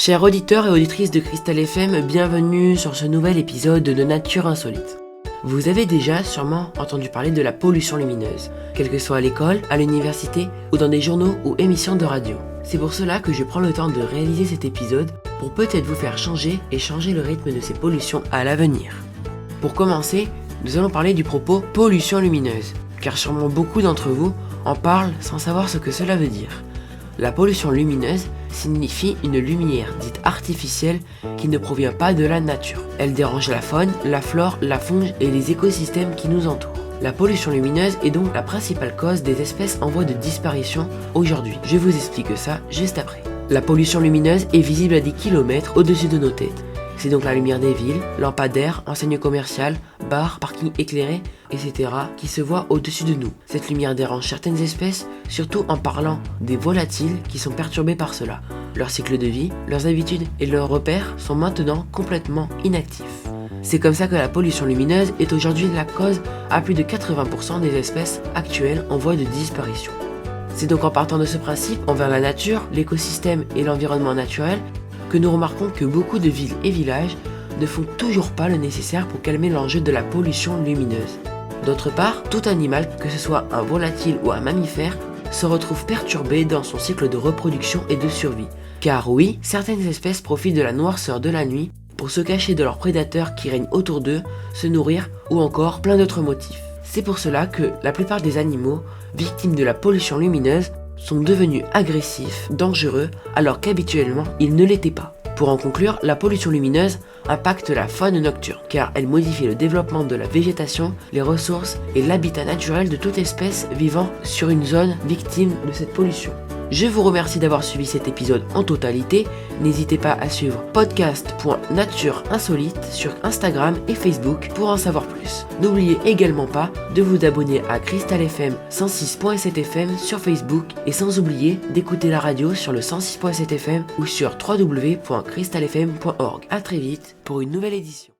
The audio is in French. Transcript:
Chers auditeurs et auditrices de Cristal FM, bienvenue sur ce nouvel épisode de Nature Insolite. Vous avez déjà sûrement entendu parler de la pollution lumineuse, quelle que soit à l'école, à l'université ou dans des journaux ou émissions de radio. C'est pour cela que je prends le temps de réaliser cet épisode pour peut-être vous faire changer le rythme de ces pollutions à l'avenir. Pour commencer, nous allons parler du propos pollution lumineuse, car sûrement beaucoup d'entre vous en parlent sans savoir ce que cela veut dire. La pollution lumineuse signifie une lumière dite artificielle qui ne provient pas de la nature. Elle dérange la faune, la flore, la faune et les écosystèmes qui nous entourent. La pollution lumineuse est donc la principale cause des espèces en voie de disparition aujourd'hui. Je vous explique ça juste après. La pollution lumineuse est visible à des kilomètres au-dessus de nos têtes. C'est donc la lumière des villes, lampadaires, enseignes commerciales, bars, parkings éclairés, etc. qui se voient au-dessus de nous. Cette lumière dérange certaines espèces, surtout en parlant des volatiles qui sont perturbés par cela. Leur cycle de vie, leurs habitudes et leurs repères sont maintenant complètement inactifs. C'est comme ça que la pollution lumineuse est aujourd'hui la cause à plus de 80% des espèces actuelles en voie de disparition. C'est donc en partant de ce principe envers la nature, l'écosystème et l'environnement naturel que nous remarquons que beaucoup de villes et villages ne font toujours pas le nécessaire pour calmer l'enjeu de la pollution lumineuse. D'autre part, tout animal, que ce soit un volatile ou un mammifère, se retrouve perturbé dans son cycle de reproduction et de survie. Car oui, certaines espèces profitent de la noirceur de la nuit pour se cacher de leurs prédateurs qui règnent autour d'eux, se nourrir ou encore plein d'autres motifs. C'est pour cela que la plupart des animaux, victimes de la pollution lumineuse, sont devenus agressifs, dangereux, alors qu'habituellement ils ne l'étaient pas. Pour en conclure, la pollution lumineuse impacte la faune nocturne, car elle modifie le développement de la végétation, les ressources et l'habitat naturel de toute espèce vivant sur une zone victime de cette pollution. Je vous remercie d'avoir suivi cet épisode en totalité. N'hésitez pas à suivre podcast.natureinsolite sur Instagram et Facebook pour en savoir plus. N'oubliez également pas de vous abonner à Cristal FM 106.7 FM sur Facebook et sans oublier d'écouter la radio sur le 106.7 FM ou sur www.cristalfm.org. A très vite pour une nouvelle édition.